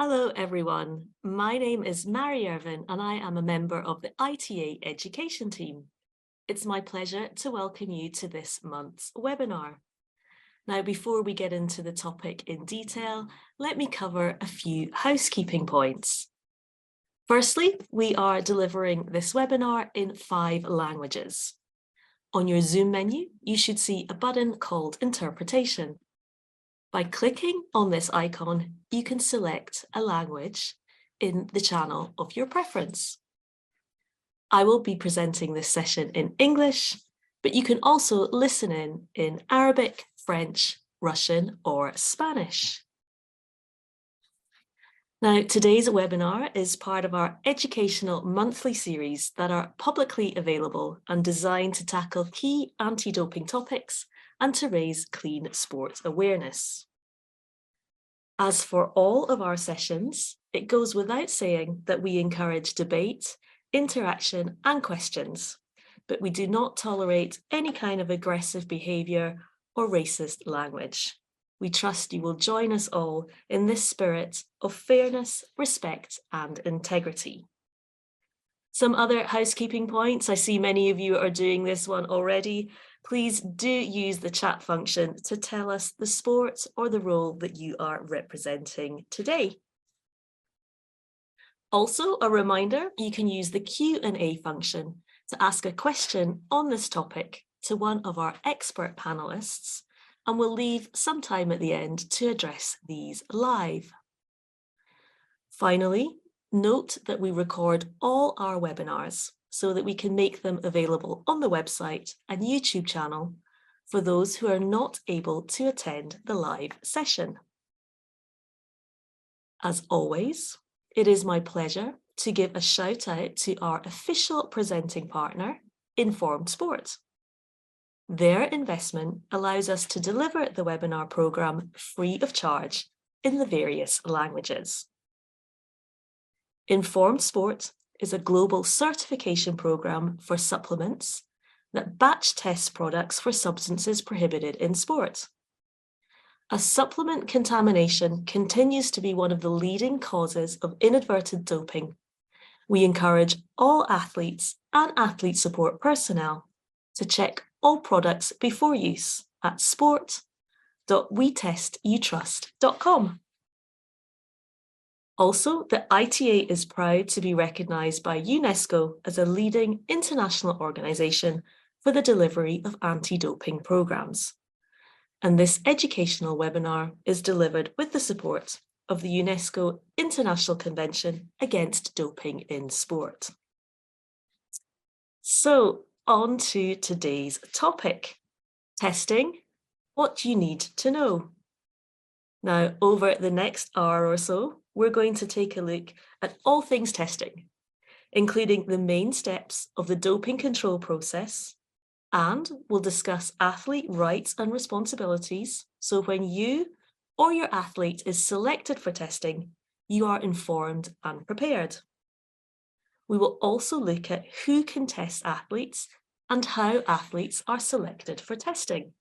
Hello everyone, my name is Mary Irvin and I am a member of the ITA education team. It's my pleasure to welcome you to this month's webinar. Now, before we get into the topic in detail, let me cover a few housekeeping points. Firstly, we are delivering this webinar in 5 languages. On your Zoom menu, you should see a button called Interpretation. By clicking on this icon, you can select a language in the channel of your preference. I will be presenting this session in English, but you can also listen in Arabic, French, Russian, or Spanish. Now, today's webinar is part of our educational monthly series that are publicly available and designed to tackle key anti-doping topics and to raise clean sport awareness. As for all of our sessions, it goes without saying that we encourage debate, interaction, and questions, but we do not tolerate any kind of aggressive behaviour or racist language. We trust you will join us all in this spirit of fairness, respect, and integrity. Some other housekeeping points. I see many of you are doing this one already. Please do use the chat function to tell us the sport or the role that you are representing today. Also, a reminder, you can use the Q&A function to ask a question on this topic to one of our expert panellists, and we'll leave some time at the end to address these live. Finally, note that we record all our webinars so that we can make them available on the website and YouTube channel for those who are not able to attend the live session. As always, it is my pleasure to give a shout out to our official presenting partner, Informed Sport. Their investment allows us to deliver the webinar programme free of charge in the various languages. Informed Sport is a global certification programme for supplements that batch tests products for substances prohibited in sport. As supplement contamination continues to be one of the leading causes of inadvertent doping, we encourage all athletes and athlete support personnel to check all products before use at sport.wetestYoutrust.com. Also, the ITA is proud to be recognised by UNESCO as a leading international organisation for the delivery of anti-doping programmes. And this educational webinar is delivered with the support of the UNESCO International Convention Against Doping in Sport. So, on to today's topic, testing, what you need to know. Now, over the next hour or so, we're going to take a look at all things testing, including the main steps of the doping control process, and we'll discuss athlete rights and responsibilities. So when you or your athlete is selected for testing, you are informed and prepared. We will also look at who can test athletes and how athletes are selected for testing.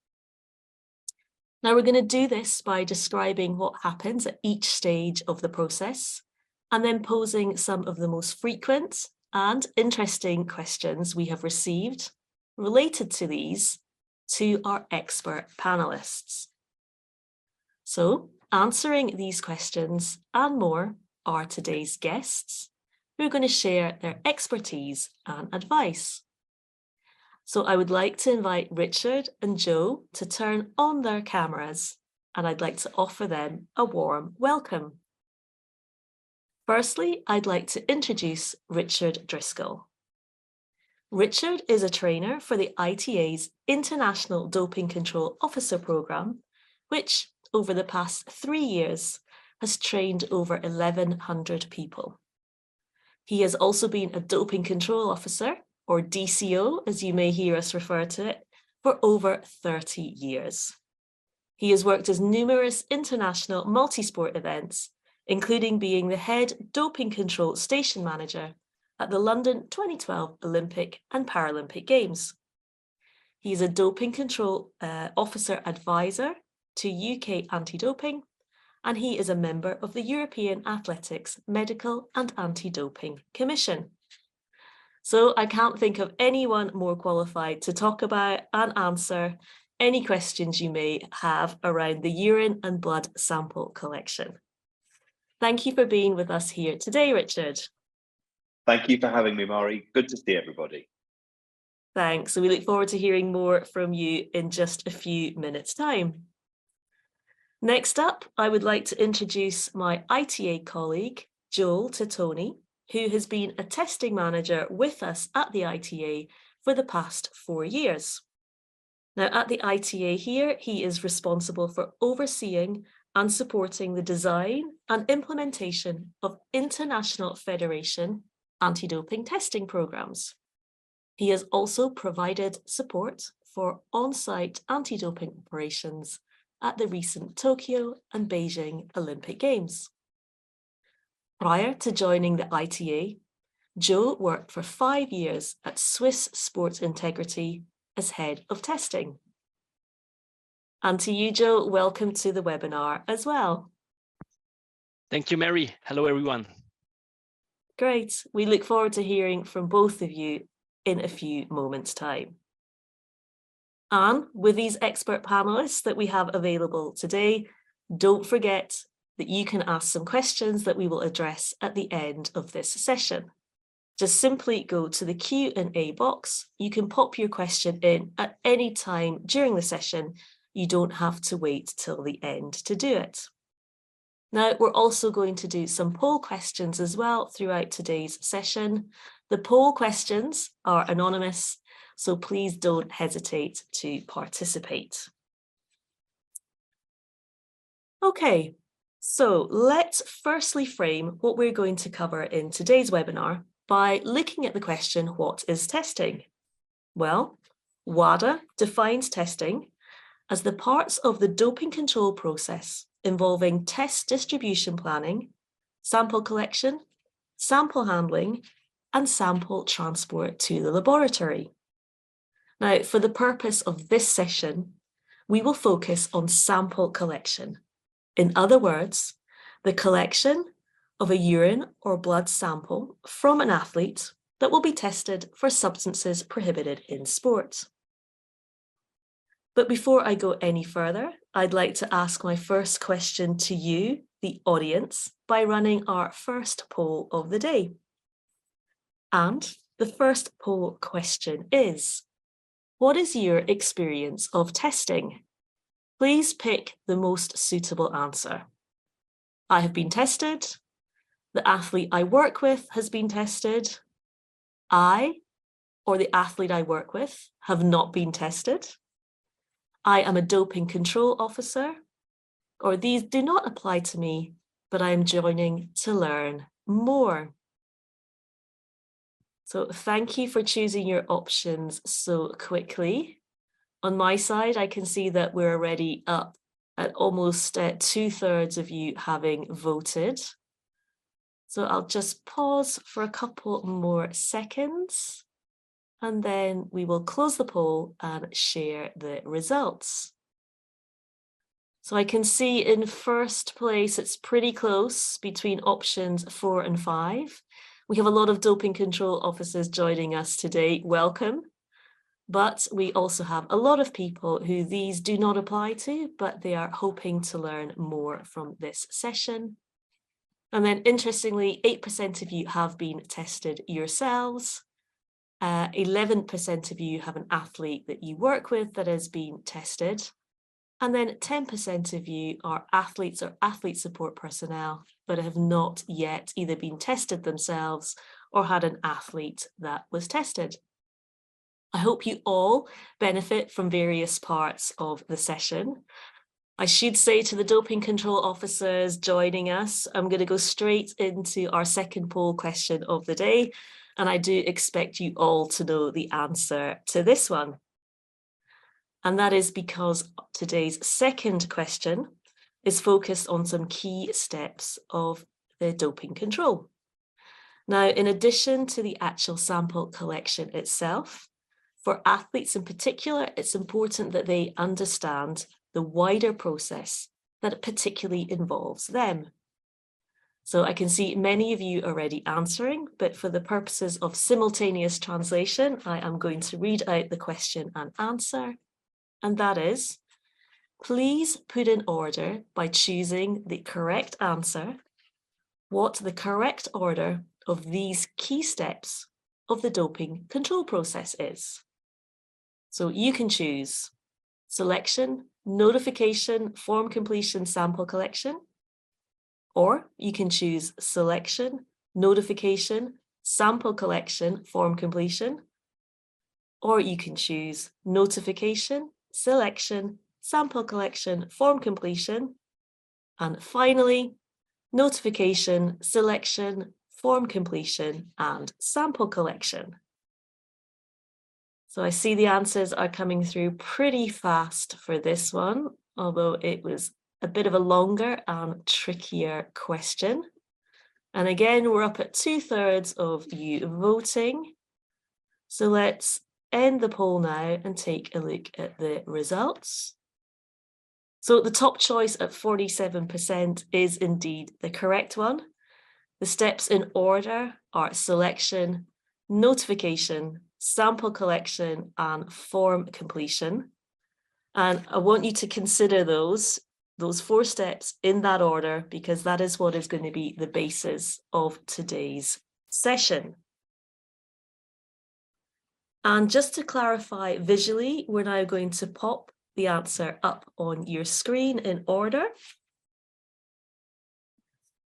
Now, we're going to do this by describing what happens at each stage of the process and then posing some of the most frequent and interesting questions we have received related to these to our expert panelists. So, answering these questions and more are today's guests who are going to share their expertise and advice. So I would like to invite Richard and Joe to turn on their cameras, and I'd like to offer them a warm welcome. Firstly, I'd like to introduce Richard Driscoll. Richard is a trainer for the ITA's International Doping Control Officer Programme, which over the past 3 years has trained over 1,100 people. He has also been a doping control officer, or DCO, as you may hear us refer to it, for over 30 years. He has worked as numerous international multi-sport events, including being the head doping control station manager at the London 2012 Olympic and Paralympic Games. He is a doping control officer advisor to UK anti-doping and he is a member of the European Athletics Medical and Anti-Doping Commission. So I can't think of anyone more qualified to talk about and answer any questions you may have around the urine and blood sample collection. Thank you for being with us here today, Richard. Thank you for having me, Mari. Good to see everybody. Thanks. So we look forward to hearing more from you in just a few minutes' time. Next up, I would like to introduce my ITA colleague, Joël Tettoni, who has been a testing manager with us at the ITA for the past 4 years. Now, at the ITA here, he is responsible for overseeing and supporting the design and implementation of International Federation anti-doping testing programs. He has also provided support for on-site anti-doping operations at the recent Tokyo and Beijing Olympic Games. Prior to joining the ITA, Joe worked for 5 years at Swiss Sports Integrity as head of testing. And to you, Joe, welcome to the webinar as well. Thank you, Mary. Hello, everyone. Great. We look forward to hearing from both of you in a few moments' time. And with these expert panelists that we have available today, don't forget that you can ask some questions that we will address at the end of this session. Just simply go to the Q&A box. You can pop your question in at any time during the session. You don't have to wait till the end to do it. Now, we're also going to do some poll questions as well throughout today's session. The poll questions are anonymous, so please don't hesitate to participate. Okay, so let's firstly frame what we're going to cover in today's webinar by looking at the question, what is testing? Well, WADA defines testing as the parts of the doping control process involving test distribution planning, sample collection, sample handling, and sample transport to the laboratory. Now, for the purpose of this session, we will focus on sample collection. In other words, the collection of a urine or blood sample from an athlete that will be tested for substances prohibited in sport. But before I go any further, I'd like to ask my first question to you, the audience, by running our first poll of the day. And the first poll question is, what is your experience of testing? Please pick the most suitable answer. I have been tested. The athlete I work with has been tested. I, or the athlete I work with, have not been tested. I am a doping control officer, or these do not apply to me, but I am joining to learn more. So thank you for choosing your options so quickly. On my side, I can see that we're already up at almost 2/3 of you having voted. So I'll just pause for a couple more seconds, and then we will close the poll and share the results. So I can see in first place, it's pretty close between options 4 and 5. We have a lot of doping control officers joining us today. Welcome. But we also have a lot of people who these do not apply to, but they are hoping to learn more from this session. And then interestingly, 8% of you have been tested yourselves. 11% of you have an athlete that you work with that has been tested. And then 10% of you are athletes or athlete support personnel that have not yet either been tested themselves or had an athlete that was tested. I hope you all benefit from various parts of the session. I should say to the doping control officers joining us, I'm going to go straight into our second poll question of the day, and I do expect you all to know the answer to this one. And that is because today's second question is focused on some key steps of the doping control. Now, in addition to the actual sample collection itself, for athletes in particular, it's important that they understand the wider process that particularly involves them. So I can see many of you already answering, but for the purposes of simultaneous translation, I am going to read out the question and answer, and that is, please put in order by choosing the correct answer what the correct order of these key steps of the doping control process is. So you can choose selection, notification, form completion, sample collection, or you can choose selection, notification, sample collection, form completion, or you can choose notification, selection, sample collection, form completion, and finally, notification, selection, form completion, and sample collection. So I see the answers are coming through pretty fast for this one, although it was a bit of a longer and trickier question. And again, we're up at 2/3 of you voting. So let's end the poll now and take a look at the results. So the top choice at 47% is indeed the correct one. The steps in order are selection, notification, sample collection, and form completion. And I want you to consider those 4 steps in that order, because that is what is going to be the basis of today's session. And just to clarify visually, we're now going to pop the answer up on your screen in order.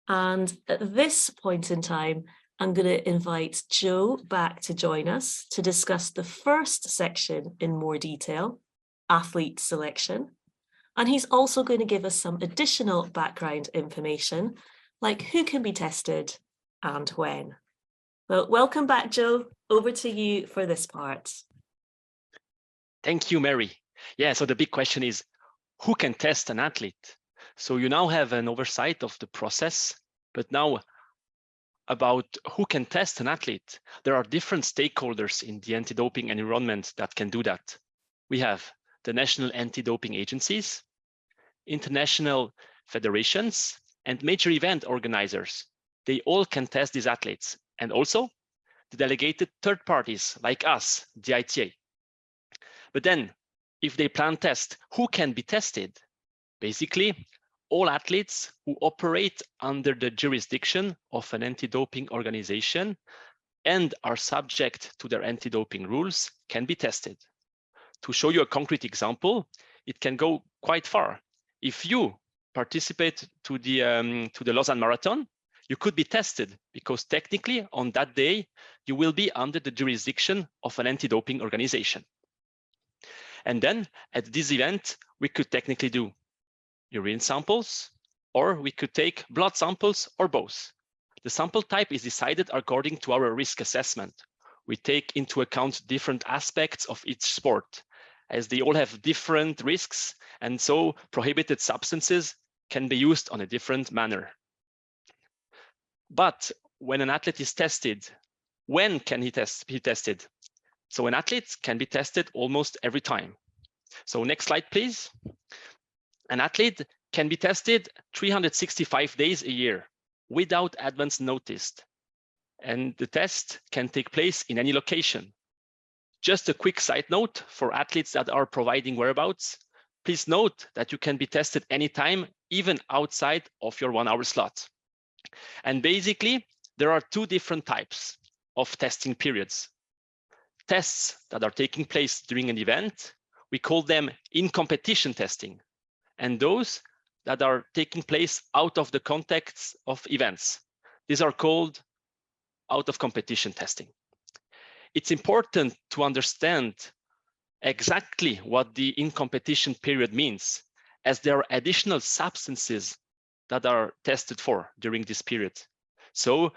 And at this point in time, I'm going to invite Joe back to join us to discuss the first section in more detail, athlete selection. And he's also going to give us some additional background information, like who can be tested and when. Well, welcome back, Joe. Over to you for this part. Thank you, Mary. Yeah, so the big question is, who can test an athlete? So you now have an oversight of the process, but now about who can test an athlete. There are different stakeholders in the anti-doping environment that can do that. We have the national anti-doping agencies, international federations, and major event organizers. They all can test these athletes, and also the delegated third parties like us, the ITA. But then, if they plan test, who can be tested? Basically, all athletes who operate under the jurisdiction of an anti-doping organization and are subject to their anti-doping rules can be tested. To show you a concrete example, it can go quite far. If you participate to the Lausanne Marathon, you could be tested because technically on that day, you will be under the jurisdiction of an anti-doping organization. And then at this event, we could technically do urine samples, or we could take blood samples, or both. The sample type is decided according to our risk assessment. We take into account different aspects of each sport, as they all have different risks, and so prohibited substances can be used on a different manner. But when an athlete is tested, when can he be tested? So an athlete can be tested almost every time. So next slide, please. An athlete can be tested 365 days a year without advance notice. And the test can take place in any location. Just a quick side note for athletes that are providing whereabouts. Please note that you can be tested anytime, even outside of your 1 hour slot. And basically, there are 2 different types of testing periods. Tests that are taking place during an event, we call them in-competition testing. And those that are taking place out of the context of events. These are called out-of-competition testing. It's important to understand exactly what the in-competition period means, as there are additional substances that are tested for during this period. So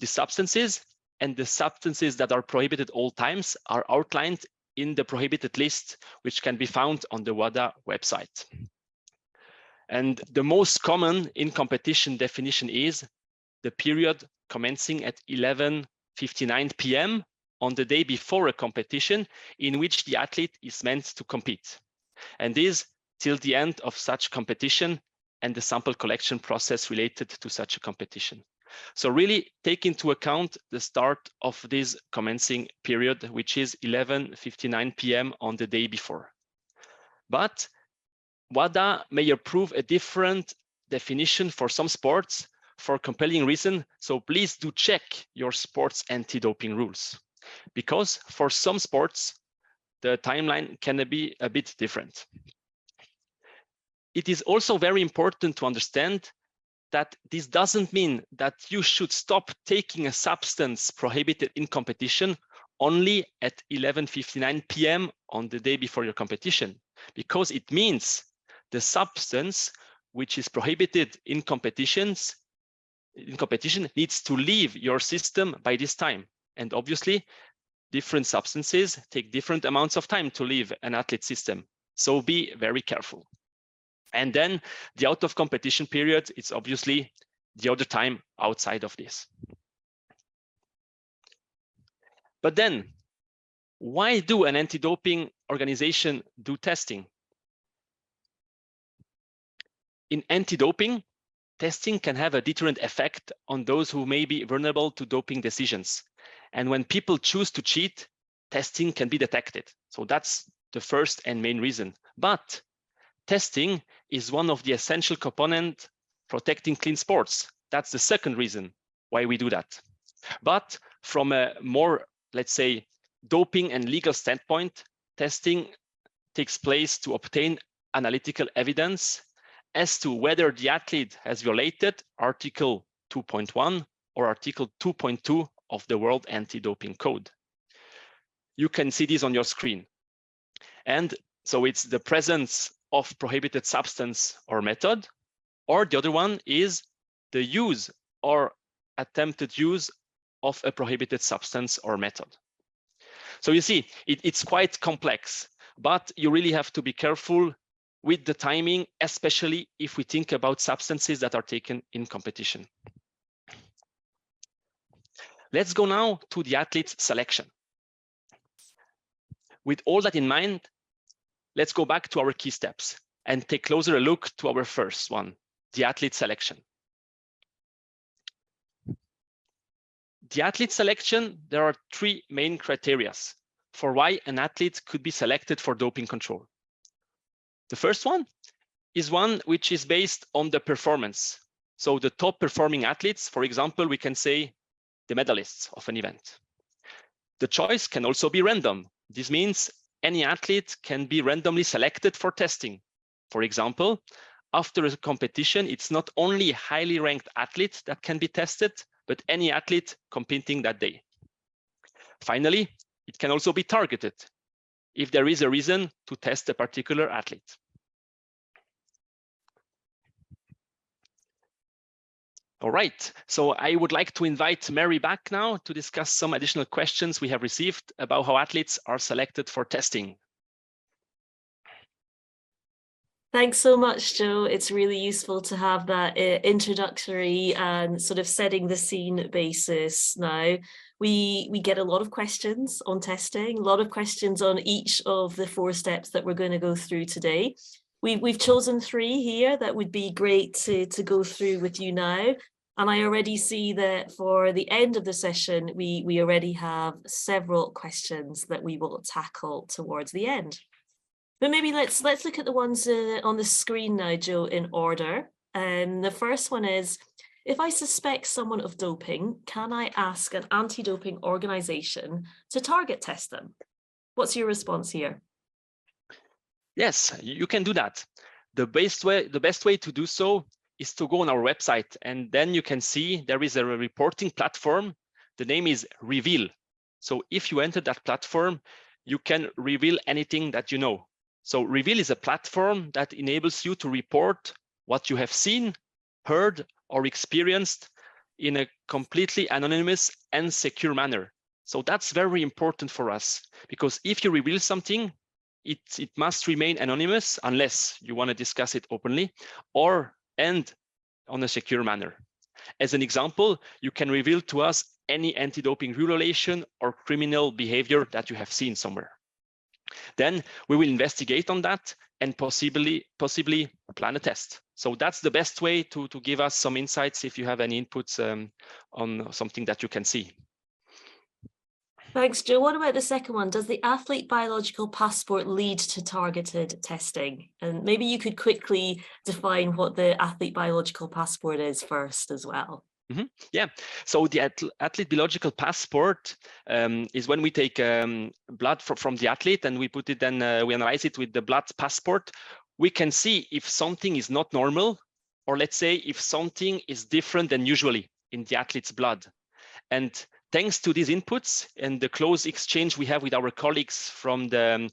the substances and the substances that are prohibited all times are outlined in the prohibited list, which can be found on the WADA website. And the most common in-competition definition is the period commencing at 11:59 p.m. on the day before a competition in which the athlete is meant to compete. And this till the end of such competition and the sample collection process related to such a competition. So really take into account the start of this commencing period, which is 11:59 p.m. on the day before. But WADA may approve a different definition for some sports for compelling reason. So please do check your sports anti-doping rules, because for some sports, the timeline can be a bit different. It is also very important to understand that this doesn't mean that you should stop taking a substance prohibited in competition only at 11:59 p.m. on the day before your competition, because it means the substance which is prohibited in competition needs to leave your system by this time. And obviously, different substances take different amounts of time to leave an athlete system. So be very careful. And then the out of competition period, it's obviously the other time outside of this. But then, why do an anti-doping organization do testing? In anti-doping, testing can have a deterrent effect on those who may be vulnerable to doping decisions. And when people choose to cheat, testing can be detected. So that's the first and main reason. But testing is one of the essential components protecting clean sports. That's the second reason why we do that. But from a more, let's say, doping and legal standpoint, testing takes place to obtain analytical evidence as to whether the athlete has violated Article 2.1 or Article 2.2 of the World Anti-Doping Code. You can see this on your screen. And so it's the presence of prohibited substance or method, or the other one is the use or attempted use of a prohibited substance or method. So you see, it's quite complex, but you really have to be careful with the timing, especially if we think about substances that are taken in competition. Let's go now to the athlete selection. With all that in mind, let's go back to our key steps and take closer a look to our first one, the athlete selection. The athlete selection, there are three main criteria for why an athlete could be selected for doping control. The first one is one which is based on the performance. So the top performing athletes, for example, we can say the medalists of an event. The choice can also be random. This means any athlete can be randomly selected for testing. For example, after a competition, it's not only highly ranked athletes that can be tested, but any athlete competing that day. Finally, it can also be targeted if there is a reason to test a particular athlete. All right, so I would like to invite Mary back now to discuss some additional questions we have received about how athletes are selected for testing. Thanks so much, Joe. It's really useful to have that introductory and sort of setting the scene basis now. We get a lot of questions on testing, a lot of questions on each of the 4 steps that we're going to go through today. We've chosen 3 here that would be great to go through with you now. And I already see that for the end of the session, we already have several questions that we will tackle towards the end. But maybe let's look at the ones on the screen now, Joe, in order. The first one is, if I suspect someone of doping, can I ask an anti-doping organization to target test them? What's your response here? Yes, you can do that. The best way to do so is to go on our website, and then you can see there is a reporting platform. The name is Reveal. So if you enter that platform, you can reveal anything that you know. So Reveal is a platform that enables you to report what you have seen, heard, or experienced in a completely anonymous and secure manner. So that's very important for us, because if you reveal something, it must remain anonymous unless you want to discuss it openly and on a secure manner. As an example, you can reveal to us any anti-doping rule violation or criminal behavior that you have seen somewhere. Then we will investigate on that and possibly plan a test. So that's the best way to give us some insights if you have any inputs on something that you can see. Thanks, Joe. What about the second one? Does the athlete biological passport lead to targeted testing? And maybe you could quickly define what the athlete biological passport is first as well. Yeah, so the athlete biological passport is when we take blood from the athlete and we put it, then we analyze it with the blood passport. We can see if something is not normal, or let's say if something is different than usually in the athlete's blood. And thanks to these inputs and the close exchange we have with our colleagues from the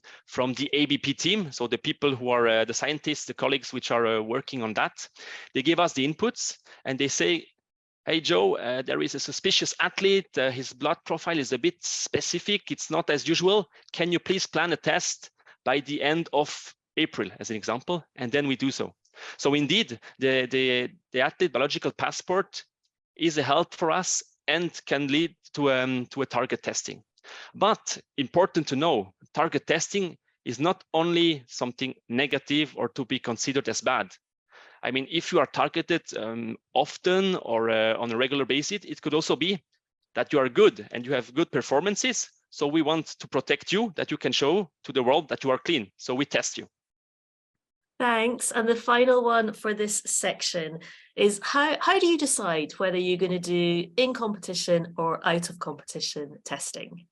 ABP team, so the people who are the scientists, the colleagues which are working on that, they give us the inputs and they say, hey, Joe, there is a suspicious athlete. His blood profile is a bit specific. It's not as usual. Can you please plan a test by the end of April, as an example? And then we do so. So indeed, the athlete biological passport is a help for us and can lead to a target testing. But important to know, target testing is not only something negative or to be considered as bad. I mean, if you are targeted often or on a regular basis, it could also be that you are good and you have good performances. So we want to protect you, that you can show to the world that you are clean. So we test you. Thanks. And the final one for this section is how do you decide whether you're going to do in competition or out of competition testing?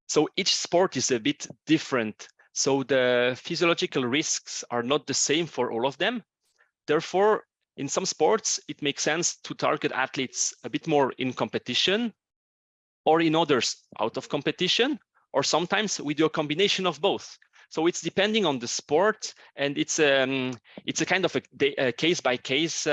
So each sport is a bit different. So the physiological risks are not the same for all of them. Therefore, in some sports, it makes sense to target athletes a bit more in competition, or in others out of competition, or sometimes we do a combination of both. So it's depending on the sport, and it's a kind of a case-by-case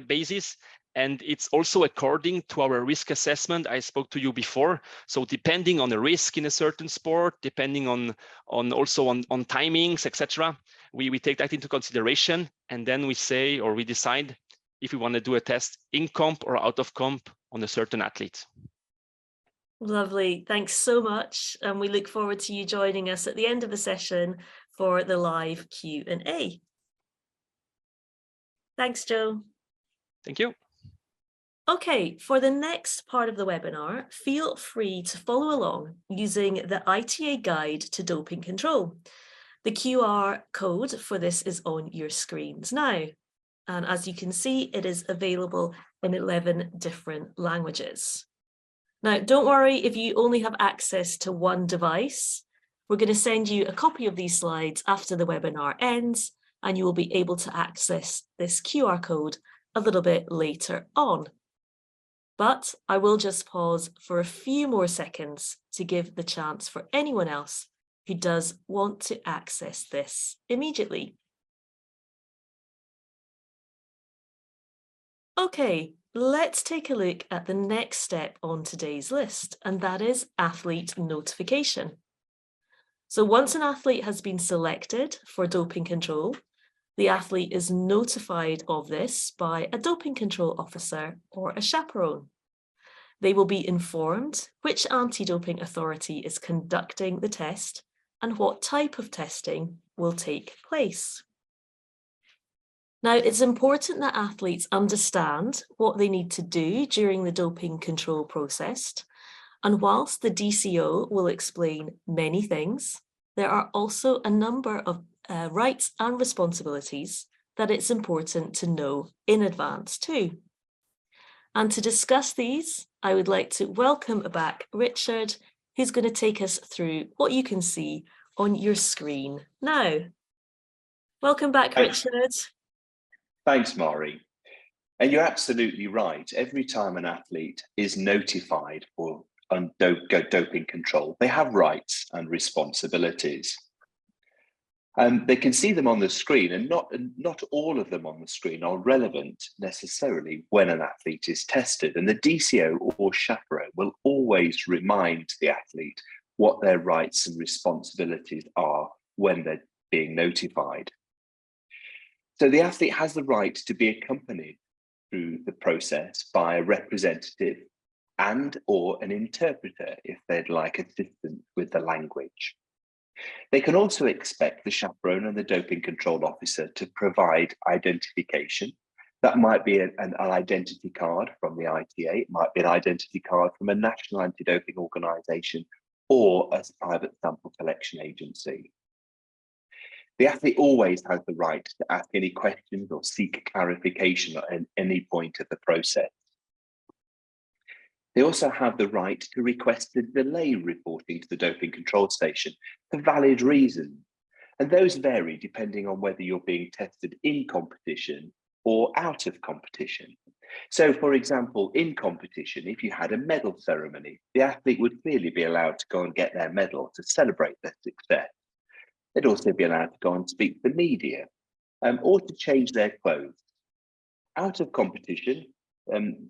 basis, and it's also according to our risk assessment I spoke to you before. So depending on the risk in a certain sport, depending on timings, etc., we take that into consideration, and then we say, or we decide if we want to do a test in comp or out of comp on a certain athlete. Lovely. Thanks so much. And we look forward to you joining us at the end of the session for the live Q&A. Thanks, Joe. Thank you. Okay, for the next part of the webinar, feel free to follow along using the ITA guide to doping control. The QR code for this is on your screens now. And as you can see, it is available in 11 different languages. Now, don't worry if you only have access to one device. We're going to send you a copy of these slides after the webinar ends, and you will be able to access this QR code a little bit later on. But I will just pause for a few more seconds to give the chance for anyone else who does want to access this immediately. Okay, let's take a look at the next step on today's list, and that is athlete notification. So once an athlete has been selected for doping control, the athlete is notified of this by a doping control officer or a chaperone. They will be informed which anti-doping authority is conducting the test and what type of testing will take place. Now, it's important that athletes understand what they need to do during the doping control process. And whilst the DCO will explain many things, there are also a number of rights and responsibilities that it's important to know in advance too. And to discuss these, I would like to welcome back Richard, who's going to take us through what you can see on your screen now. Welcome back, Richard. Thanks, Mari. And you're absolutely right. Every time an athlete is notified for doping control, they have rights and responsibilities. They can see them on the screen, and not all of them on the screen are relevant necessarily when an athlete is tested. And the DCO or chaperone will always remind the athlete what their rights and responsibilities are when they're being notified. So the athlete has the right to be accompanied through the process by a representative and or an interpreter if they'd like assistance with the language. They can also expect the chaperone and the doping control officer to provide identification. That might be an identity card from the ITA, it might be an identity card from a national anti-doping organisation or a private sample collection agency. The athlete always has the right to ask any questions or seek clarification at any point of the process. They also have the right to request a delay reporting to the doping control station for valid reasons. And those vary depending on whether you're being tested in competition or out of competition. So for example, in competition, if you had a medal ceremony, the athlete would clearly be allowed to go and get their medal to celebrate their success. They'd also be allowed to go and speak to the media or to change their clothes. Out of competition,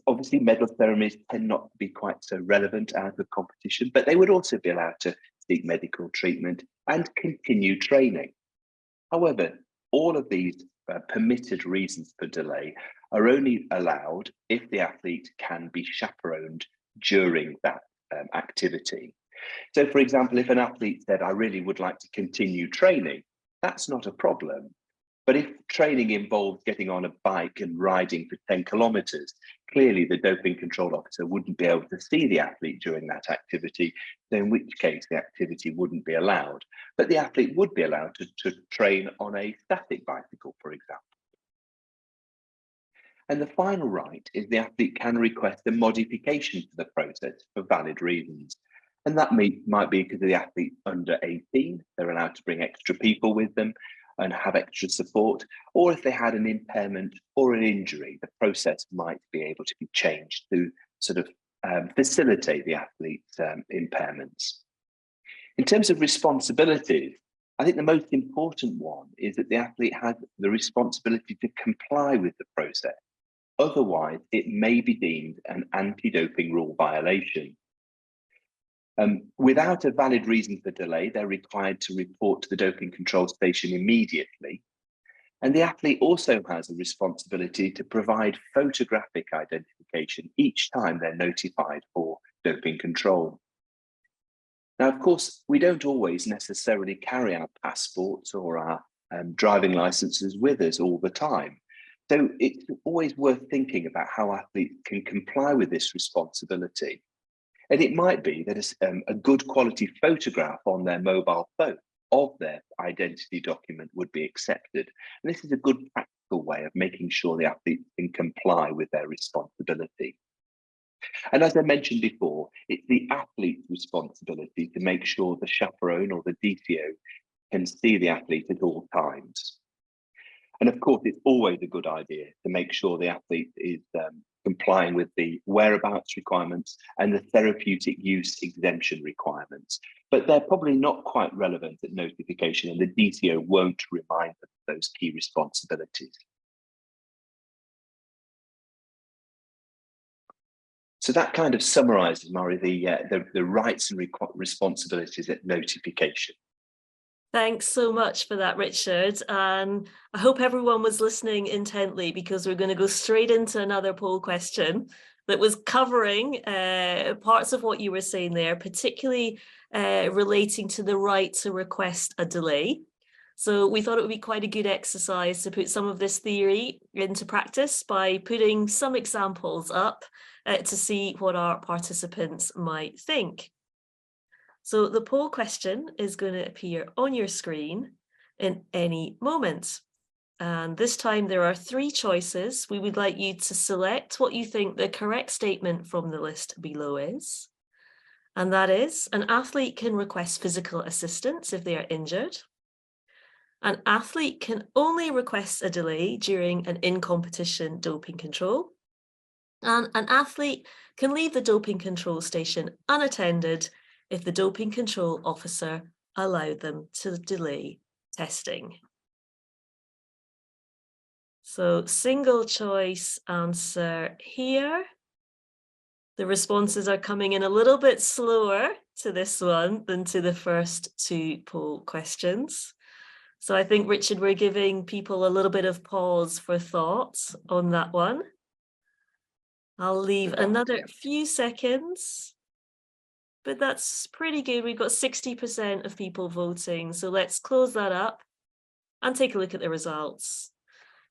obviously medal ceremonies tend not to be quite so relevant out of competition, but they would also be allowed to seek medical treatment and continue training. However, all of these permitted reasons for delay are only allowed if the athlete can be chaperoned during that activity. So for example, if an athlete said, I really would like to continue training, that's not a problem. But if training involves getting on a bike and riding for 10 kilometers, clearly the doping control officer wouldn't be able to see the athlete during that activity, in which case the activity wouldn't be allowed. But the athlete would be allowed to train on a static bicycle, for example. And the final right is the athlete can request a modification to the process for valid reasons. And that might be because the athlete's under 18, they're allowed to bring extra people with them and have extra support, or if they had an impairment or an injury, the process might be able to be changed to sort of facilitate the athlete's impairments. In terms of responsibilities, I think the most important one is that the athlete has the responsibility to comply with the process. Otherwise, it may be deemed an anti-doping rule violation. Without a valid reason for delay, they're required to report to the doping control station immediately. And the athlete also has a responsibility to provide photographic identification each time they're notified for doping control. Now, of course, we don't always necessarily carry our passports or our driving licenses with us all the time. So it's always worth thinking about how athletes can comply with this responsibility. And it might be that a good quality photograph on their mobile phone of their identity document would be accepted. And this is a good practical way of making sure the athlete can comply with their responsibility. And as I mentioned before, it's the athlete's responsibility to make sure the chaperone or the DCO can see the athlete at all times. And of course, it's always a good idea to make sure the athlete is complying with the whereabouts requirements and the therapeutic use exemption requirements. But they're probably not quite relevant at notification, and the DCO won't remind them of those key responsibilities. So that kind of summarizes, Mari, the rights and responsibilities at notification. Thanks so much for that, Richard. And I hope everyone was listening intently, because we're going to go straight into another poll question that was covering parts of what you were saying there, particularly relating to the right to request a delay. So we thought it would be quite a good exercise to put some of this theory into practice by putting some examples up to see what our participants might think. So the poll question is going to appear on your screen in any moment. And this time there are 3 choices. We would like you to select what you think the correct statement from the list below is. And that is, an athlete can request physical assistance if they are injured. An athlete can only request a delay during an in-competition doping control. And an athlete can leave the doping control station unattended if the doping control officer allowed them to delay testing. So single choice answer here. The responses are coming in a little bit slower to this one than to the first 2 poll questions. So I think, Richard, we're giving people a little bit of pause for thoughts on that one. I'll leave another few seconds but that's pretty good. We've got 60% of people voting. So let's close that up and take a look at the results.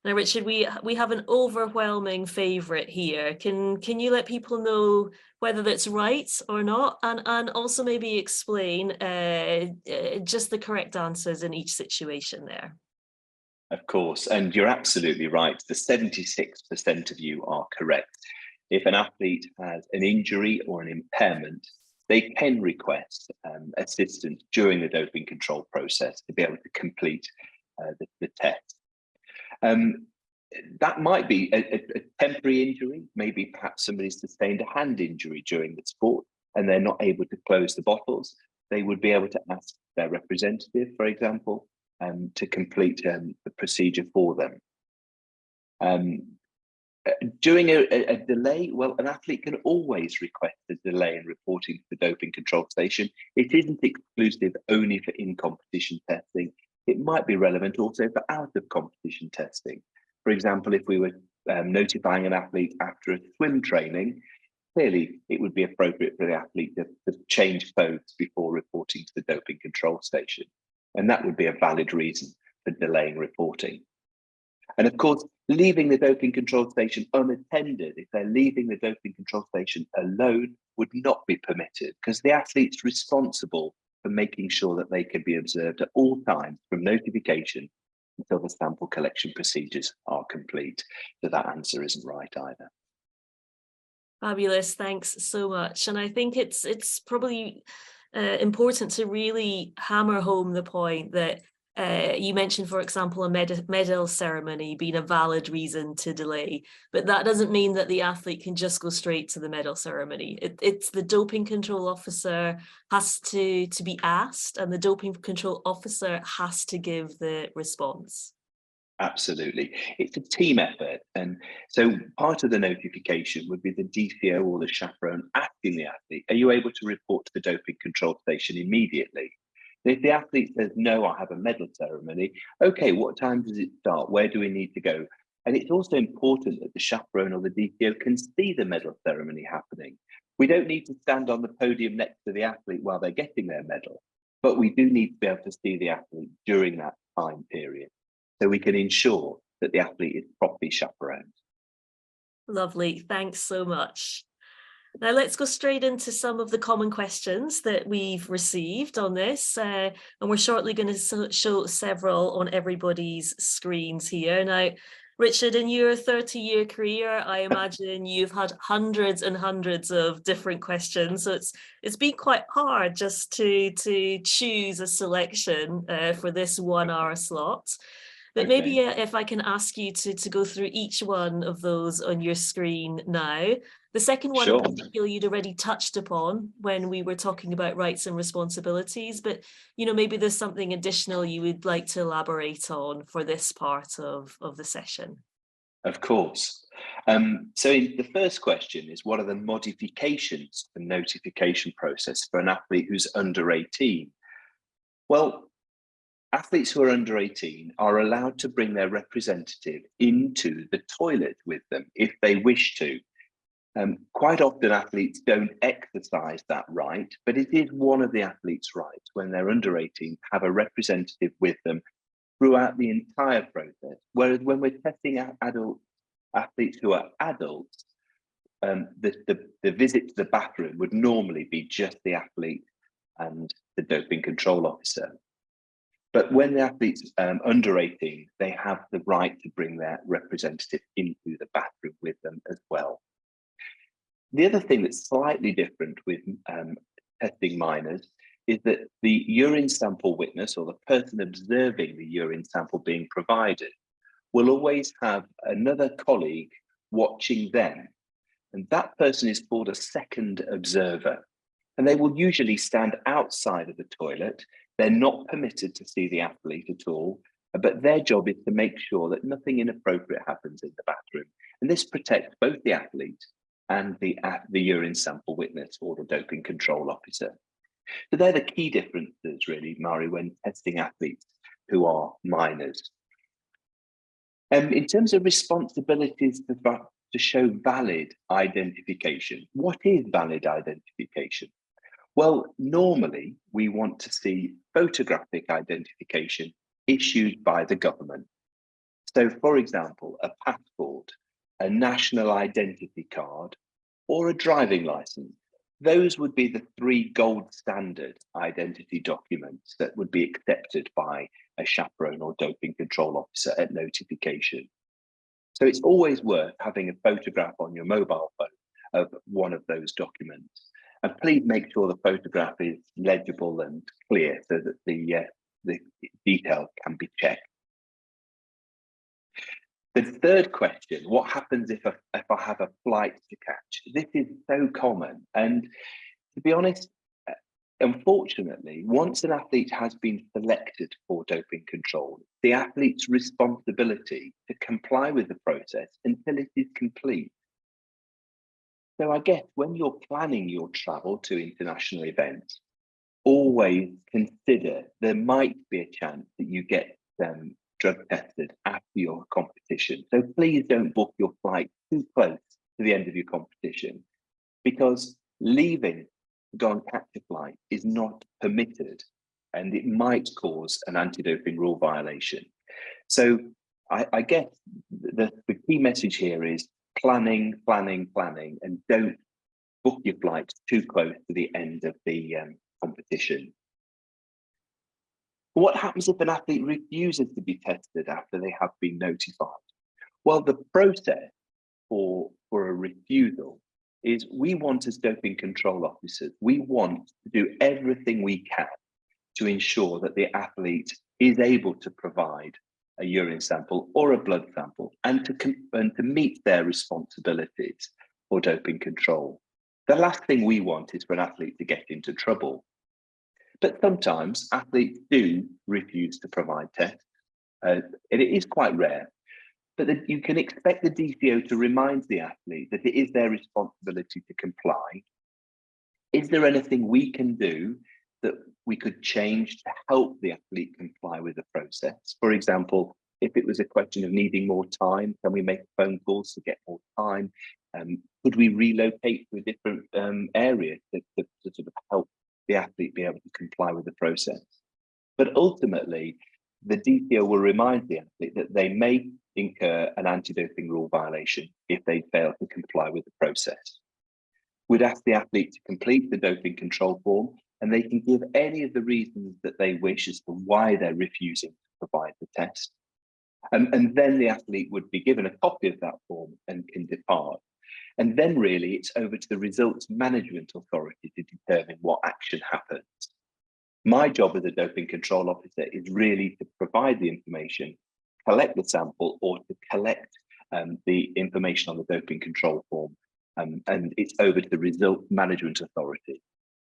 Now, Richard, we have an overwhelming favourite here. Can you let people know whether that's right or not, and also maybe explain just the correct answers in each situation there? Of course, and you're absolutely right. The 76% of you are correct. If an athlete has an injury or an impairment, they can request assistance during the doping control process to be able to complete the test. That might be a temporary injury. Maybe perhaps somebody's sustained a hand injury during the sport and they're not able to close the bottles. They would be able to ask their representative, for example, to complete the procedure for them. During a delay, well, an athlete can always request a delay in reporting to the doping control station. It isn't exclusive only for in-competition testing. It might be relevant also for out-of-competition testing. For example, if we were notifying an athlete after a swim training, clearly it would be appropriate for the athlete to change clothes before reporting to the doping control station. And that would be a valid reason for delaying reporting. And of course, leaving the doping control station unattended, if they're leaving the doping control station alone, would not be permitted, because the athlete's responsible for making sure that they can be observed at all times from notification until the sample collection procedures are complete. So that answer isn't right either. Fabulous, thanks so much. And I think it's probably important to really hammer home the point that you mentioned, for example, a medal ceremony being a valid reason to delay, but that doesn't mean that the athlete can just go straight to the medal ceremony. It's the doping control officer has to be asked, and the doping control officer has to give the response. Absolutely. It's a team effort. And so part of the notification would be the DCO or the chaperone asking the athlete, are you able to report to the doping control station immediately? And if the athlete says, no, I have a medal ceremony, okay, what time does it start? Where do we need to go? And it's also important that the chaperone or the DCO can see the medal ceremony happening. We don't need to stand on the podium next to the athlete while they're getting their medal, but we do need to be able to see the athlete during that time period, so we can ensure that the athlete is properly chaperoned. Lovely, thanks so much. Now let's go straight into some of the common questions that we've received on this, and we're shortly going to show several on everybody's screens here. Now, Richard, in your 30-year career, I imagine you've had hundreds and hundreds of different questions, so it's been quite hard just to choose a selection for this 1 hour slot. But Okay. maybe if I can ask you to go through each one of those on your screen now. The second one Sure. in particular you'd already touched upon when we were talking about rights and responsibilities, but maybe there's something additional you would like to elaborate on for this part of the session. Of course. So the first question is, what are the modifications to the notification process for an athlete who's under 18? Well, athletes who are under 18 are allowed to bring their representative into the toilet with them if they wish to. Quite often athletes don't exercise that right, but it is one of the athletes' rights when they're under 18 to have a representative with them throughout the entire process. Whereas when we're testing adult athletes who are adults, the visit to the bathroom would normally be just the athlete and the doping control officer. But when the athlete's under 18, they have the right to bring their representative into the bathroom with them as well. The other thing that's slightly different with testing minors is that the urine sample witness, or the person observing the urine sample being provided, will always have another colleague watching them. And that person is called a second observer. And they will usually stand outside of the toilet. They're not permitted to see the athlete at all, but their job is to make sure that nothing inappropriate happens in the bathroom. And this protects both the athlete and the urine sample witness or the doping control officer. So they're the key differences, really, Mari, when testing athletes who are minors. In terms of responsibilities to show valid identification, what is valid identification? Well, normally we want to see photographic identification issued by the government. So, for example, a passport, a national identity card, or a driving license. Those would be the three gold standard identity documents that would be accepted by a chaperone or doping control officer at notification. So it's always worth having a photograph on your mobile phone of one of those documents. And please make sure the photograph is legible and clear so that the details can be checked. The third question, what happens if I have a flight to catch? This is so common. And to be honest, unfortunately, once an athlete has been selected for doping control, the athlete's responsibility to comply with the process until it is complete. So I guess when you're planning your travel to international events, always consider there might be a chance that you get drug tested after your competition. So please don't book your flight too close to the end of your competition, because leaving to go and catch a flight is not permitted and it might cause an anti-doping rule violation. So I guess the key message here is planning, and don't book your flights too close to the end of the competition. What happens if an athlete refuses to be tested after they have been notified? Well, the process for a refusal is we want, as doping control officers, we want to do everything we can to ensure that the athlete is able to provide a urine sample or a blood sample and to meet their responsibilities for doping control. The last thing we want is for an athlete to get into trouble. But sometimes athletes do refuse to provide tests. It is quite rare, but you can expect the DCO to remind the athlete that it is their responsibility to comply. Is there anything we can do that we could change to help the athlete comply with the process? For example, if it was a question of needing more time, can we make phone calls to get more time? Could we relocate to a different area to sort of help the athlete be able to comply with the process? But ultimately, the DCO will remind the athlete that they may incur an anti-doping rule violation if they fail to comply with the process. We'd ask the athlete to complete the doping control form, and they can give any of the reasons that they wish as to why they're refusing to provide the test. And then the athlete would be given a copy of that form and can depart. And then really it's over to the results management authority to determine what action happens. My job as a doping control officer is really to provide the information, collect the sample, or to collect the information on the doping control form. And it's over to the result management authority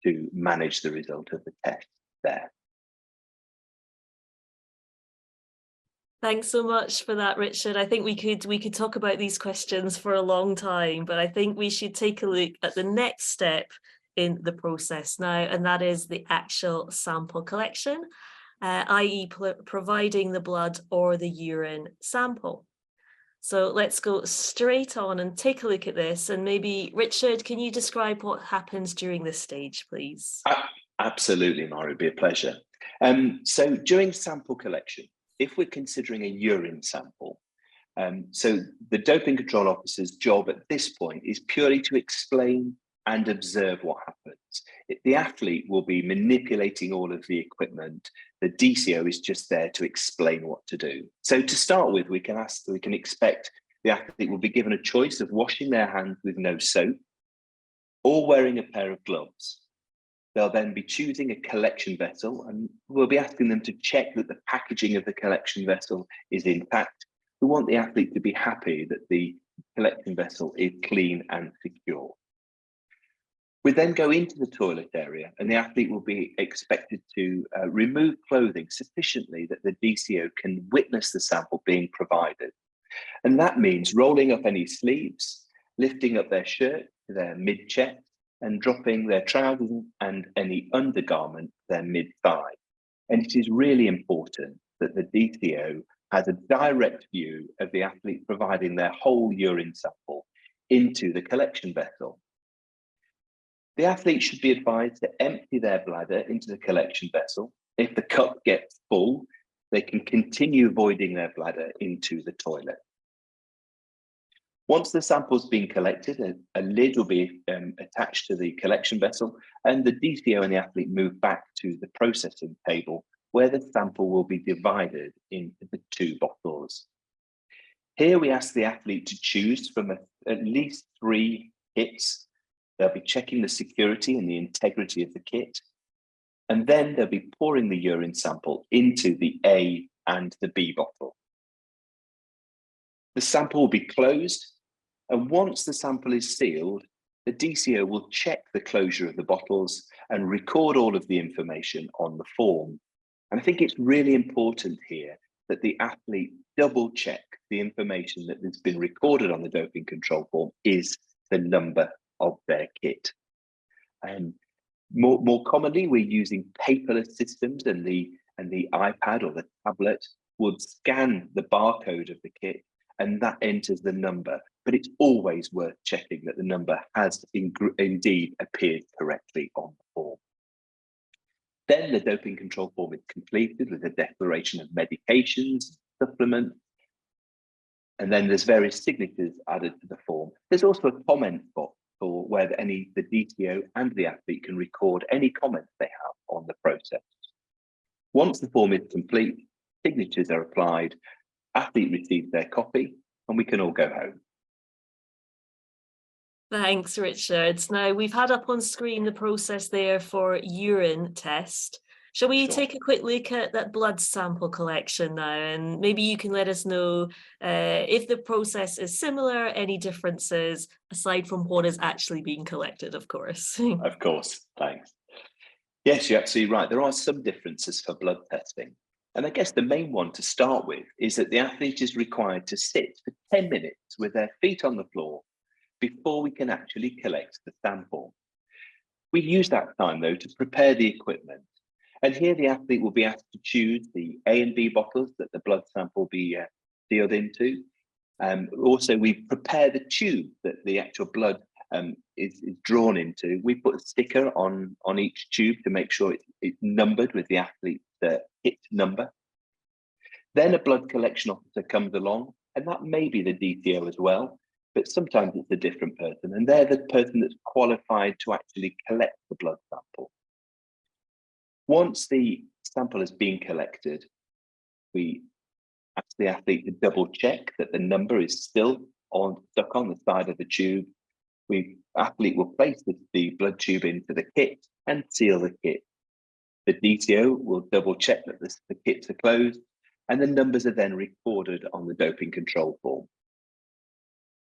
to manage the result of the test there. Thanks so much for that, Richard. I think we could talk about these questions for a long time, but I think we should take a look at the next step in the process now, and that is the actual sample collection, i.e. providing the blood or the urine sample. So let's go straight on and take a look at this. And maybe, Richard, can you describe what happens during this stage, please? Absolutely, Mara, it'd be a pleasure. So during sample collection, if we're considering a urine sample, so the doping control officer's job at this point is purely to explain and observe what happens. The athlete will be manipulating all of the equipment. The DCO is just there to explain what to do. So to start with, we can expect the athlete will be given a choice of washing their hands with no soap or wearing a pair of gloves. They'll then be choosing a collection vessel, and we'll be asking them to check that the packaging of the collection vessel is intact. We want the athlete to be happy that the collection vessel is clean and secure. We then go into the toilet area, and the athlete will be expected to remove clothing sufficiently that the DCO can witness the sample being provided. And that means rolling up any sleeves, lifting up their shirt to their mid-chest, and dropping their trousers and any undergarment their mid-thigh. And it is really important that the DCO has a direct view of the athlete providing their whole urine sample into the collection vessel. The athlete should be advised to empty their bladder into the collection vessel. If the cup gets full, they can continue voiding their bladder into the toilet. Once the sample's been collected, a lid will be attached to the collection vessel, and the DCO and the athlete move back to the processing table, where the sample will be divided into the 2 bottles. Here we ask the athlete to choose from at least 3 kits. They'll be checking the security and the integrity of the kit, and then they'll be pouring the urine sample into the A and the B bottle. The sample will be closed, and once the sample is sealed, the DCO will check the closure of the bottles and record all of the information on the form. And I think it's really important here that the athlete double check the information that has been recorded on the doping control form is the number of their kit. More commonly, we're using paperless systems, and the iPad or the tablet would scan the barcode of the kit, and that enters the number. But it's always worth checking that the number has indeed appeared correctly on the form. Then the doping control form is completed with a declaration of medications, supplements, and then there's various signatures added to the form. There's also a comment box for where the DCO and the athlete can record any comments they have on the process. Once the form is complete, signatures are applied, athlete receives their copy, and we can all go home. Thanks, Richard. Now, we've had up on screen the process there for urine test. Shall we take a quick look at that blood sample collection now? And maybe you can let us know if the process is similar, any differences, aside from what is actually being collected, of course. Of course, thanks. Yes, you're absolutely right. There are some differences for blood testing. And I guess the main one to start with is that the athlete is required to sit for 10 minutes with their feet on the floor before we can actually collect the sample. We use that time, though, to prepare the equipment. And here the athlete will be asked to choose the A and B bottles that the blood sample be sealed into. Also, we prepare the tube that the actual blood is drawn into. We put a sticker on each tube to make sure it's numbered with the athlete's kit number. Then a blood collection officer comes along, and that may be the DCO as well, but sometimes it's a different person, and they're the person that's qualified to actually collect the blood sample. Once the sample has been collected, we ask the athlete to double check that the number is still stuck on the side of the tube. The athlete will place the blood tube into the kit and seal the kit. The DCO will double check that the kits are closed, and the numbers are then recorded on the doping control form.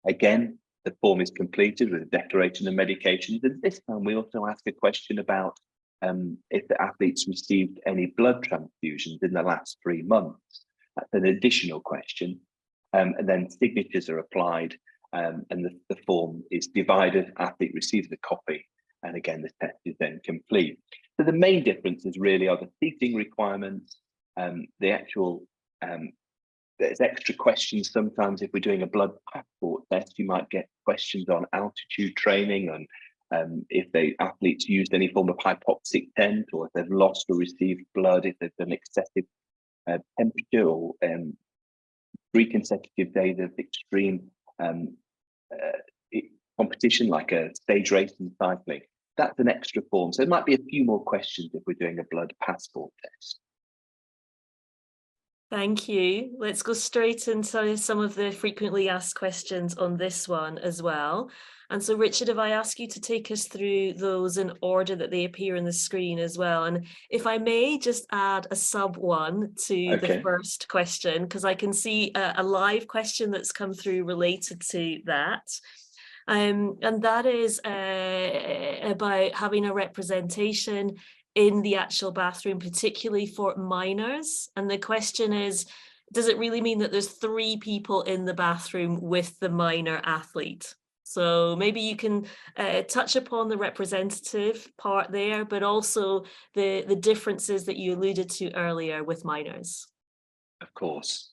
Again, the form is completed with a declaration of medications, and this time we also ask a question about if the athlete's received any blood transfusions in the last 3 months. That's an additional question. And then signatures are applied, and the form is divided, athlete receives a copy, and again, the test is then complete. So the main differences really are the seating requirements, the actual, there's extra questions sometimes. If we're doing a blood passport test, you might get questions on altitude training, and if the athletes used any form of hypoxic tent, or if they've lost or received blood, if they've done excessive temperature, or 3 consecutive days of extreme competition, like a stage race in cycling. That's an extra form. So there might be a few more questions if we're doing a blood passport test. Thank you. Let's go straight into some of the frequently asked questions on this one as well. And so, Richard, if I ask you to take us through those in order that they appear on the screen as well. And if I may just add a sub one to the first question, because I can see a live question that's come through related to that. And that is about having a representation in the actual bathroom, particularly for minors. And the question is, does it really mean that there's 3 people in the bathroom with the minor athlete? So maybe you can touch upon the representative part there, but also the differences that you alluded to earlier with minors. Of course.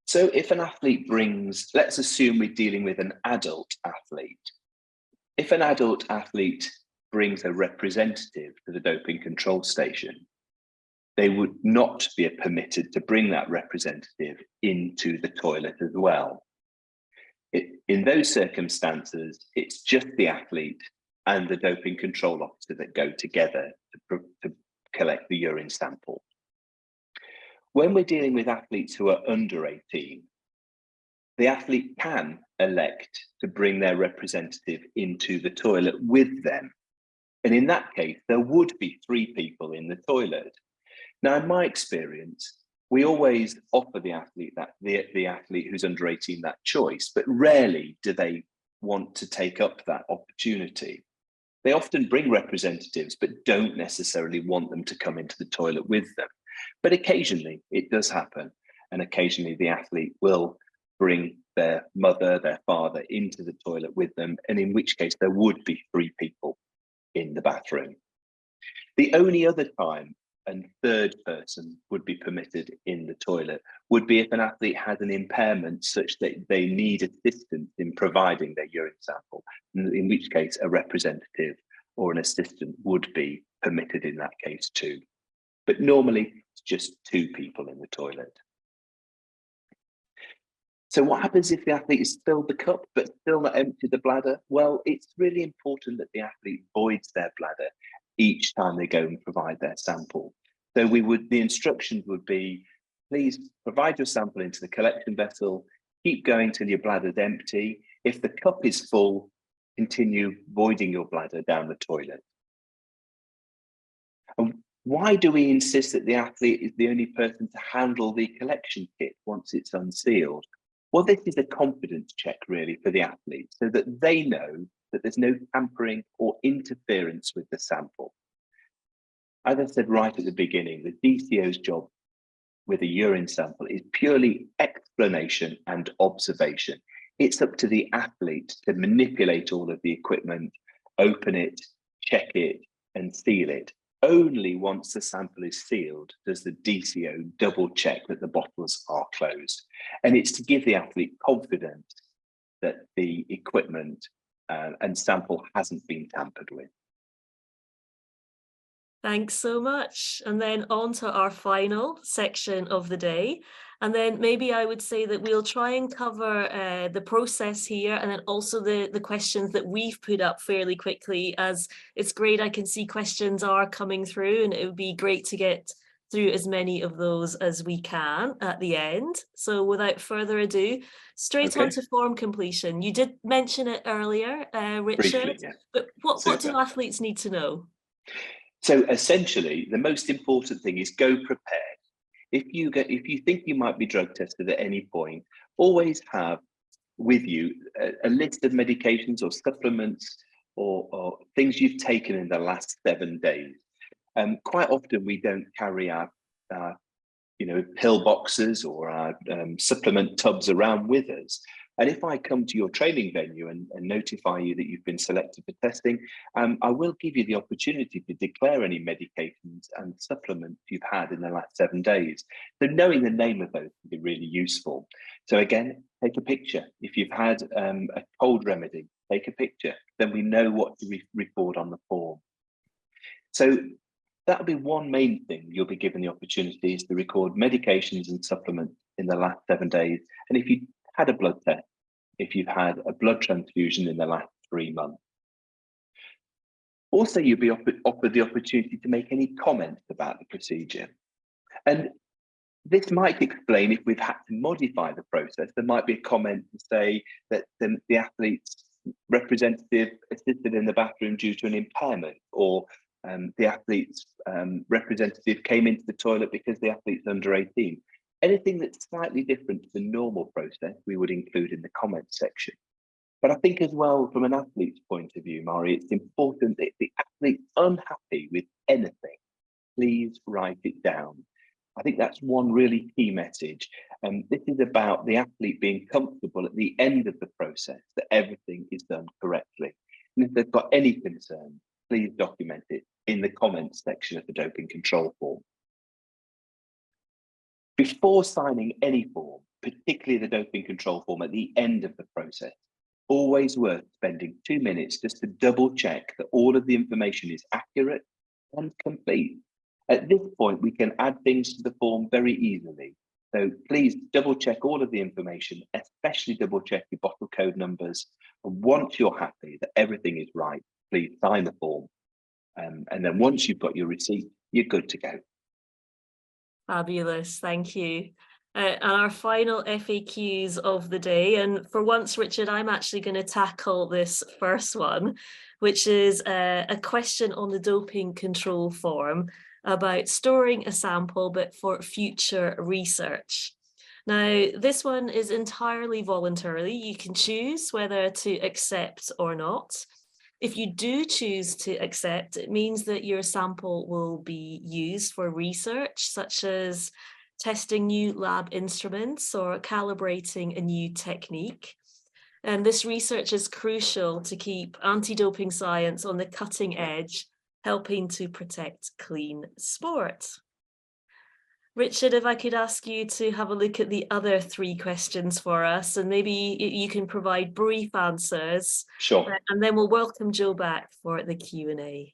So if an athlete brings, let's assume we're dealing with an adult athlete. If an adult athlete brings a representative to the doping control station, they would not be permitted to bring that representative into the toilet as well. In those circumstances, it's just the athlete and the doping control officer that go together to collect the urine sample. When we're dealing with athletes who are under 18, the athlete can elect to bring their representative into the toilet with them. And in that case, there would be 3 people in the toilet. Now, in my experience, we always offer the athlete the athlete who's under 18 that choice, but rarely do they want to take up that opportunity. They often bring representatives, but don't necessarily want them to come into the toilet with them. But occasionally it does happen. And occasionally the athlete will bring their mother, their father into the toilet with them. And in which case there would be 3 people in the bathroom. The only other time a third person would be permitted in the toilet would be if an athlete has an impairment such that they need assistance in providing their urine sample, in which case a representative or an assistant would be permitted in that case too. But normally it's just 2 people in the toilet. So what happens if the athlete has filled the cup but still not emptied the bladder? Well, it's really important that the athlete voids their bladder each time they go and provide their sample. So the instructions would be, please provide your sample into the collection vessel, keep going till your bladder's empty. If the cup is full, continue voiding your bladder down the toilet. And why do we insist that the athlete is the only person to handle the collection kit once it's unsealed? Well, this is a confidence check really for the athlete so that they know that there's no tampering or interference with the sample. As I said right at the beginning, the DCO's job with a urine sample is purely explanation and observation. It's up to the athlete to manipulate all of the equipment, open it, check it, and seal it. Only once the sample is sealed does the DCO double check that the bottles are closed. And it's to give the athlete confidence that the equipment and sample hasn't been tampered with. Thanks so much. And then on to our final section of the day. And then maybe I would say that we'll try and cover the process here and then also the questions that we've put up fairly quickly, as it's great. I can see questions are coming through and it would be great to get through as many of those as we can at the end. So without further ado, straight on to form completion. You did mention it earlier, Richard, Briefly, yeah. But what do athletes need to know? So essentially, the most important thing is go prepared. If you think you might be drug tested at any point, always have with you a list of medications or supplements or things you've taken in the last 7 days. Quite often we don't carry our pill boxes or our supplement tubs around with us. And if I come to your training venue and notify you that you've been selected for testing, I will give you the opportunity to declare any medications and supplements you've had in the last 7 days. So knowing the name of those can be really useful. So again, take a picture. If you've had a cold remedy, take a picture. Then we know what to record on the form. So that'll be one main thing you'll be given the opportunity is to record medications and supplements in the last 7 days. And if you had a blood test, if you've had a blood transfusion in the last 3 months. Also, you'll be offered the opportunity to make any comments about the procedure. And this might explain if we've had to modify the process. There might be a comment to say that the athlete's representative assisted in the bathroom due to an impairment, or the athlete's representative came into the toilet because the athlete's under 18. Anything that's slightly different to the normal process, we would include in the comments section. But I think as well, from an athlete's point of view, Mari, it's important that if the athlete's unhappy with anything, please write it down. I think that's one really key message. And this is about the athlete being comfortable at the end of the process that everything is done correctly. And if they've got any concern, please document it in the comments section of the doping control form. Before signing any form, particularly the doping control form at the end of the process, always worth spending 2 minutes just to double check that all of the information is accurate and complete. At this point, we can add things to the form very easily. So please double check all of the information, especially double check your bottle code numbers. And once you're happy that everything is right, please sign the form. And then once you've got your receipt, you're good to go. Fabulous, thank you. And our final FAQs of the day, and for once, Richard, I'm actually going to tackle this first one, which is a question on the doping control form about storing a sample but for future research. Now, this one is entirely voluntary. You can choose whether to accept or not. If you do choose to accept, it means that your sample will be used for research, such as testing new lab instruments or calibrating a new technique. And this research is crucial to keep anti-doping science on the cutting edge, helping to protect clean sport. Richard, if I could ask you to have a look at the other 3 questions for us, and maybe you can provide brief answers. Sure. And then we'll welcome Joe back for the Q&A.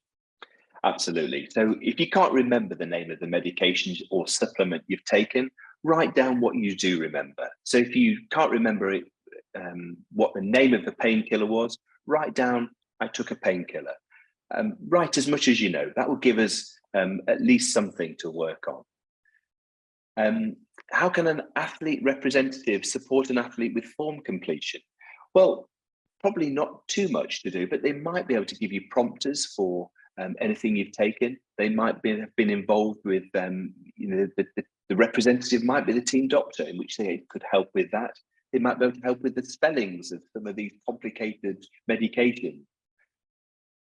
Absolutely. So if you can't remember the name of the medication or supplement you've taken, write down what you do remember. So if you can't remember it, what the name of the painkiller was, write down, I took a painkiller. Write as much as you know. That will give us at least something to work on. How can an athlete representative support an athlete with form completion? Well, probably not too much to do, but they might be able to give you prompters for anything you've taken. They might have been involved with, the representative might be the team doctor, in which they could help with that. They might be able to help with the spellings of some of these complicated medications.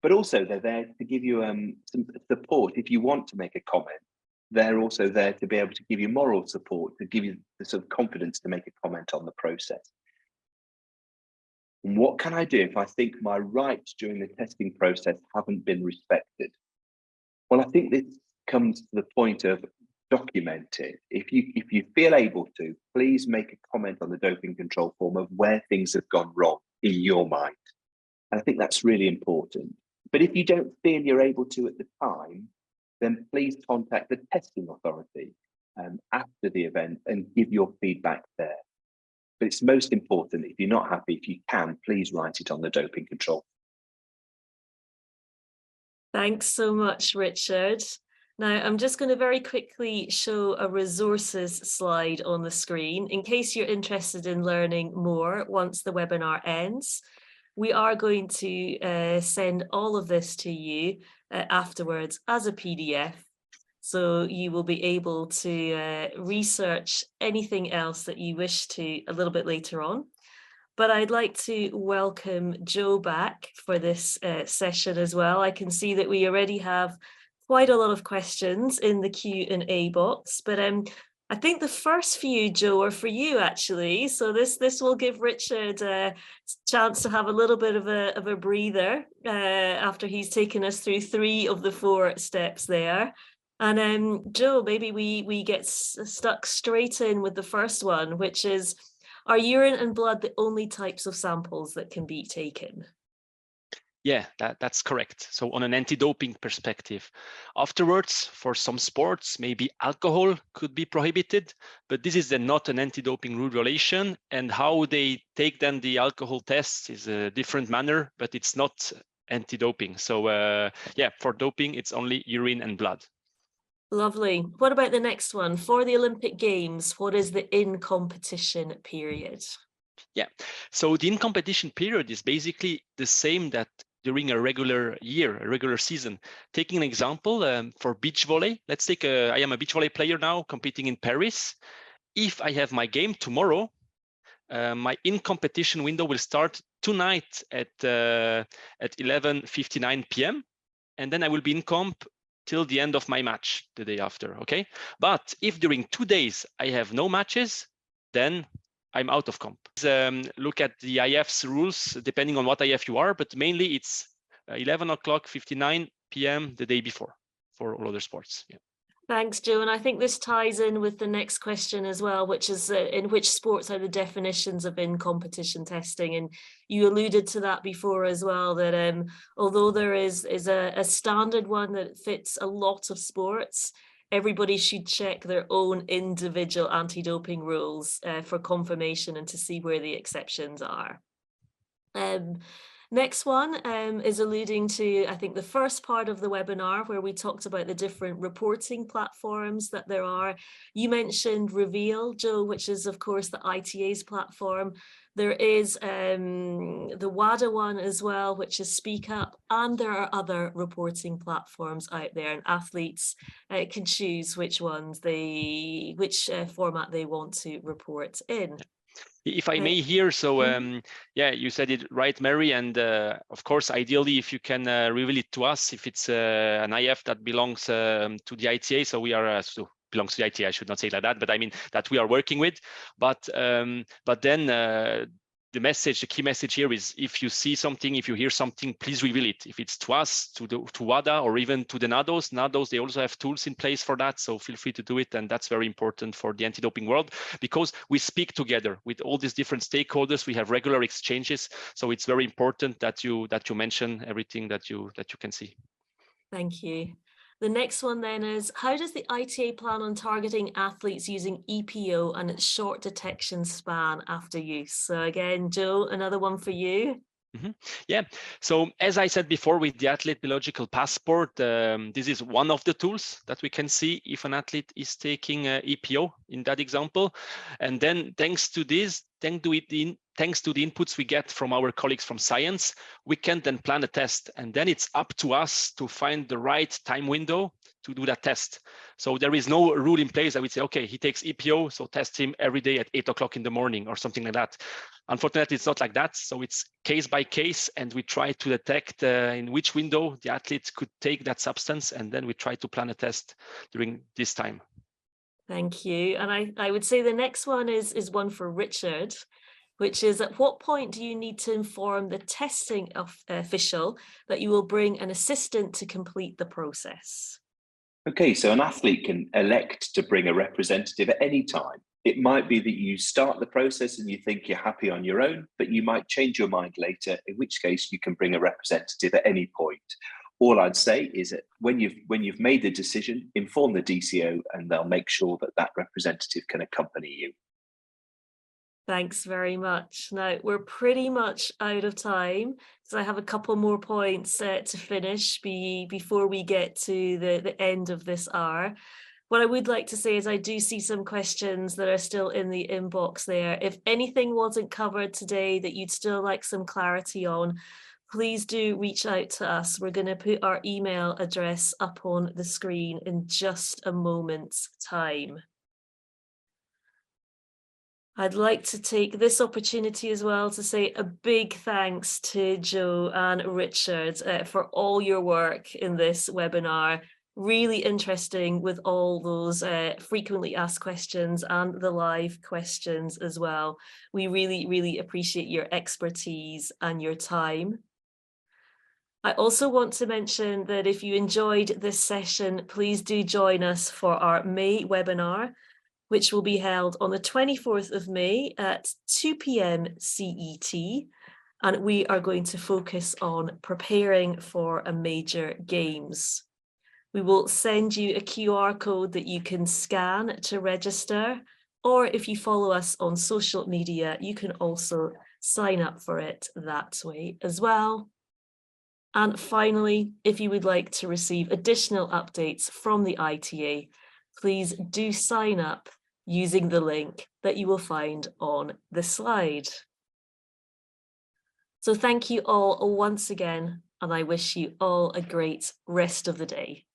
But also they're there to give you some support if you want to make a comment. They're also there to be able to give you moral support, to give you the sort of confidence to make a comment on the process. And what can I do if I think my rights during the testing process haven't been respected? Well, I think this comes to the point of document it. If you feel able to, please make a comment on the doping control form of where things have gone wrong in your mind. And I think that's really important. But if you don't feel you're able to at the time, then please contact the testing authority after the event and give your feedback there. But it's most important, if you're not happy, if you can, please write it on the doping control. Thanks so much, Richard. Now, I'm just going to very quickly show a resources slide on the screen in case you're interested in learning more once the webinar ends. We are going to send all of this to you afterwards as a PDF. So you will be able to research anything else that you wish to a little bit later on. But I'd like to welcome Joe back for this session as well. I can see that we already have quite a lot of questions in the Q&A box, but I think the first few, Joe, are for you actually. So this will give Richard a chance to have a little bit of a breather after he's taken us through 3 of the 4 steps there. And Joe, maybe we get stuck straight in with the first one, which is, are urine and blood the only types of samples that can be taken? Yeah, that's correct. So on an anti-doping perspective, afterwards, for some sports, maybe alcohol could be prohibited, but this is then not an anti-doping rule violation, and how they take then the alcohol tests is a different manner, but it's not anti-doping. So yeah, for doping, it's only urine and blood. Lovely. What about the next one? For the Olympic Games, what is the in-competition period? Yeah, so the in-competition period is basically the same that during a regular year, a regular season. Taking an example for beach volley, let's take I am a beach volley player now competing in Paris. If I have my game tomorrow, my in-competition window will start tonight at 11:59 p.m. and then I will be in comp till the end of my match the day after, okay? But if during 2 days I have no matches, then I'm out of comp. Look at the IF's rules, depending on what IF you are, but mainly it's 11:59 p.m. the day before for all other sports. Yeah. Thanks, Joe. And I think this ties in with the next question as well, which is in which sports are the definitions of in-competition testing? And you alluded to that before as well, that although there is a standard one that fits a lot of sports, everybody should check their own individual anti-doping rules for confirmation and to see where the exceptions are. Next one is alluding to, I think, the first part of the webinar where we talked about the different reporting platforms that there are. You mentioned Reveal, Joe, which is, of course, the ITA's platform. There is the WADA one as well, which is Speak Up, and there are other reporting platforms out there, and athletes can choose which ones which format they want to report in. If I may here, so yeah, you said it right, Mary, and of course, ideally, if you can reveal it to us, if it's an IF that belongs to the ITA, so we are belongs to the ITA, I should not say like that, but I mean that we are working with. But then the key message here is, if you see something, if you hear something, please reveal it. If it's to us, to WADA, or even to the NADOs, they also have tools in place for that. So feel free to do it. And that's very important for the anti-doping world, because we speak together with all these different stakeholders. We have regular exchanges. So it's very important that you mention everything that you can see. Thank you. The next one then is, how does the ITA plan on targeting athletes using EPO and its short detection span after use? So again, Joe, another one for you. Yeah, so as I said before, with the athlete biological passport, this is one of the tools that we can see if an athlete is taking EPO in that example. And then thanks to this, thanks to the inputs we get from our colleagues from science, we can then plan a test. And then it's up to us to find the right time window to do that test. So there is no rule in place that we say, okay, he takes EPO, so test him every day at 8 o'clock in the morning or something like that. Unfortunately, it's not like that. So it's case by case, and we try to detect in which window the athletes could take that substance, and then we try to plan a test during this time. Thank you. And I would say the next one is one for Richard, which is, at what point do you need to inform the testing official that you will bring an assistant to complete the process? Okay, so an athlete can elect to bring a representative at any time. It might be that you start the process and you think you're happy on your own, but you might change your mind later, in which case you can bring a representative at any point. All I'd say is that when you've made the decision, inform the DCO and they'll make sure that that representative can accompany you. Thanks very much. Now, we're pretty much out of time, so I have a couple more points to finish before we get to the end of this hour. What I would like to say is I do see some questions that are still in the inbox there. If anything wasn't covered today that you'd still like some clarity on, please do reach out to us. We're going to put our email address up on the screen in just a moment's time. I'd like to take this opportunity as well to say a big thanks to Joe and Richard for all your work in this webinar. Really interesting with all those frequently asked questions and the live questions as well. We really, really appreciate your expertise and your time. I also want to mention that if you enjoyed this session, please do join us for our May webinar, which will be held on the 24th of May at 2 p.m. CET. And we are going to focus on preparing for a major games. We will send you a QR code that you can scan to register, or if you follow us on social media, you can also sign up for it that way as well. And finally, if you would like to receive additional updates from the ITA, please do sign up using the link that you will find on the slide. So thank you all once again, and I wish you all a great rest of the day.